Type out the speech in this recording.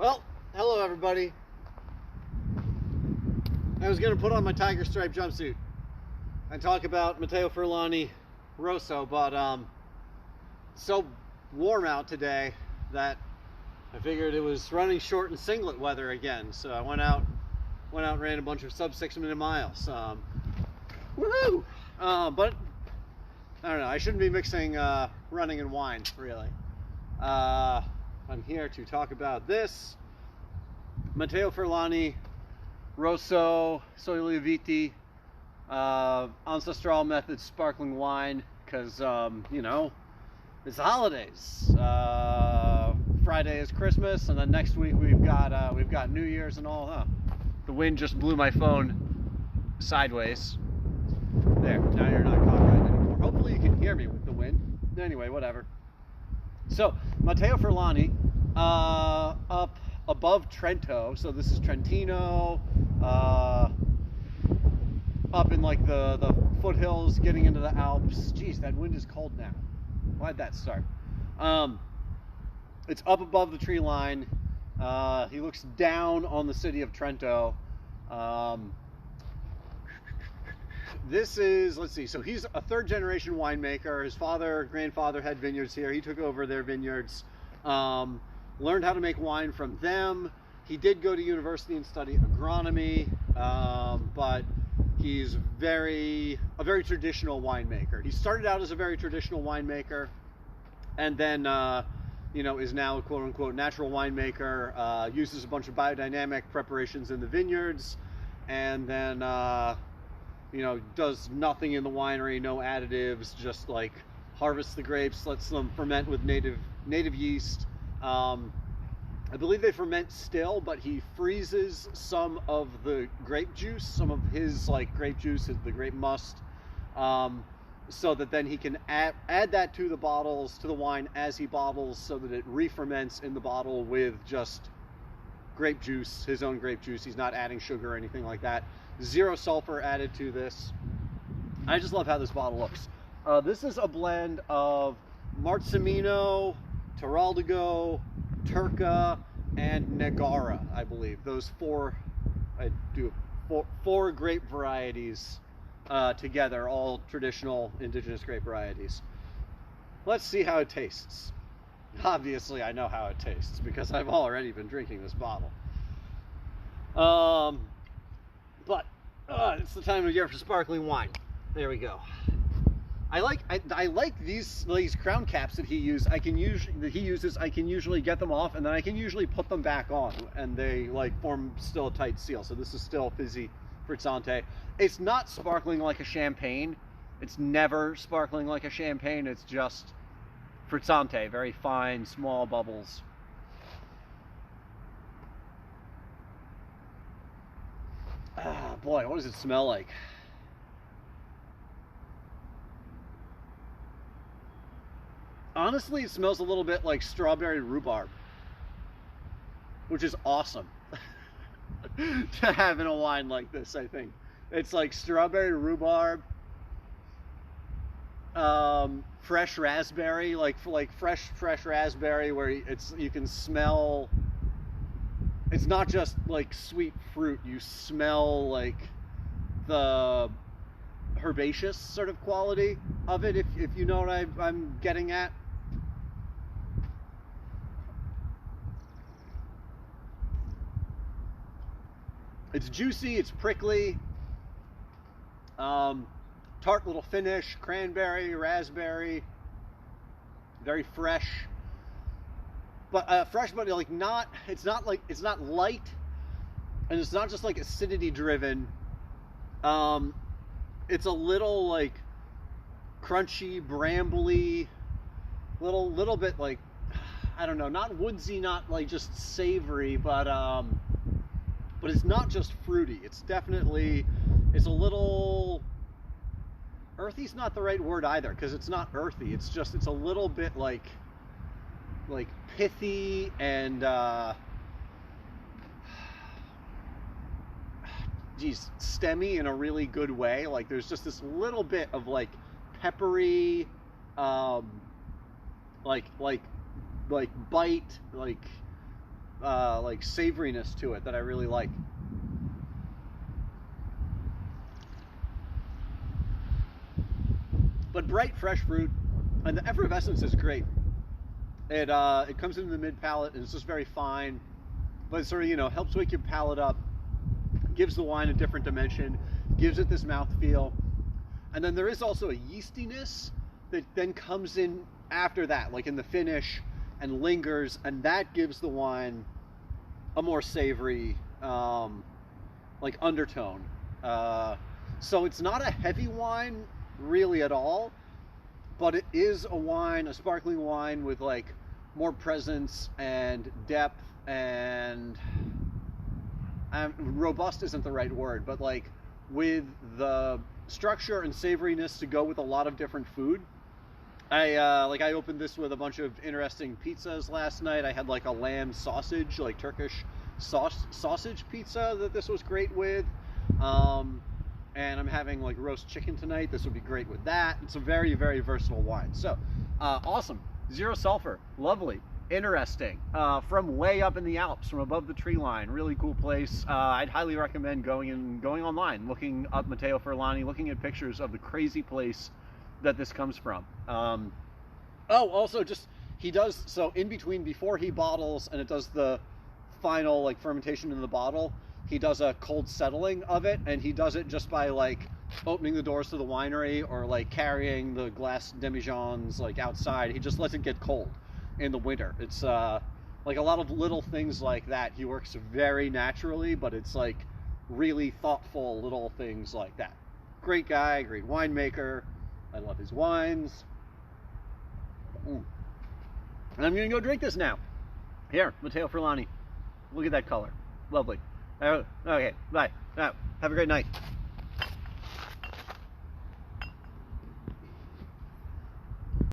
Well, hello everybody. I was going to put on my tiger stripe jumpsuit and talk about Matteo Furlani Rosso, but it's so warm out today that I figured it was running short in singlet weather again. So I went out and ran a bunch of sub 6 minute miles. Woohoo! But I don't know, I shouldn't be mixing running and wine, really. I'm here to talk about this Matteo Furlani Rosso Soili Viti Ancestral Method sparkling wine, because you know, it's the holidays. Friday is Christmas, and then next week we've got New Year's and all. Huh? The wind just blew my phone sideways. There, now you're not copyrighted anymore. Hopefully you can hear me with the wind. Anyway, whatever. So Matteo Furlani, up above Trento. So this is Trentino, up in like the foothills, getting into the Alps. Jeez, that wind is cold now. Why'd that start? It's up above the tree line. He looks down on the city of Trento. This is, let's see, so he's a third generation winemaker. His father, grandfather had vineyards here. He took over their vineyards, learned how to make wine from them. He did go to university and study agronomy, but he's a very traditional winemaker. He started out as a very traditional winemaker, and then you know, is now a quote unquote natural winemaker. Uses a bunch of biodynamic preparations in the vineyards, and then you know, does nothing in the winery, no additives, just like harvests the grapes, lets them ferment with native yeast. I believe they ferment still, but he freezes some of the grape juice, some of his like grape juice, the grape must, so that then he can add that to the bottles, to the wine as he bottles, so that it re-ferments in the bottle with just grape juice, his own grape juice. He's not adding sugar or anything like that. Zero sulfur added to this. I just love how this bottle looks. This is a blend of Marzemino, Teraldigo, Turca, and Negara, I believe. Those four grape varieties together, all traditional indigenous grape varieties. Let's see how it tastes. Obviously, I know how it tastes because I've already been drinking this bottle. But it's the time of year for sparkling wine. There we go. I like these crown caps that he uses. I can usually get them off, and then I can usually put them back on, and they like form still a tight seal. So this is still fizzy Frizzante. It's not sparkling like a champagne. It's never sparkling like a champagne. It's just Frizzante, very fine, small bubbles. Ah, boy, what does it smell like? Honestly, it smells a little bit like strawberry rhubarb, which is awesome to have in a wine like this, I think. It's like strawberry rhubarb, fresh raspberry, like fresh raspberry, where you can smell. It's not just like sweet fruit. You smell like the herbaceous sort of quality of it, if you know what I'm getting at. It's juicy, it's prickly, tart little finish, cranberry, raspberry, very fresh. But fresh, but like it's not light, and it's not just like acidity driven. It's a little like crunchy, brambly, little bit like, I don't know, not woodsy, not like just savory, but it's not just fruity. It's a little earthy's not the right word either, because it's not earthy. It's a little bit like pithy and stemmy in a really good way. Like there's just this little bit of like peppery, like bite, like like savoriness to it that I really like. But bright fresh fruit, and the effervescence is great. It comes into the mid palate and it's just very fine, but it sort of, you know, helps wake your palate up, gives the wine a different dimension, gives it this mouthfeel. And then there is also a yeastiness that then comes in after that, like in the finish, and lingers, and that gives the wine a more savory, like undertone. So it's not a heavy wine really at all, but it is a wine, a sparkling wine with like more presence and depth and robust isn't the right word, but like with the structure and savoriness to go with a lot of different food. I opened this with a bunch of interesting pizzas last night. I had like a lamb sausage, like Turkish sausage pizza that this was great with. And I'm having like roast chicken tonight. This would be great with that. It's a very, very versatile wine. So, awesome. Zero sulfur. Lovely. Interesting. From way up in the Alps, from above the tree line. Really cool place. I'd highly recommend going online, looking up Matteo Furlani, looking at pictures of the crazy place that this comes from. Also, just, he does, so in between, before he bottles and it does the final like fermentation in the bottle, he does a cold settling of it, and he does it just by like opening the doors to the winery or like carrying the glass demijohns like outside. He just lets it get cold in the winter. It's like a lot of little things like that. He works very naturally, but it's like really thoughtful little things like that. Great guy, great winemaker. I love his wines. And I'm gonna go drink this now. Here, Matteo Furlani. Look at that color. Lovely. Okay, bye. Have a great night.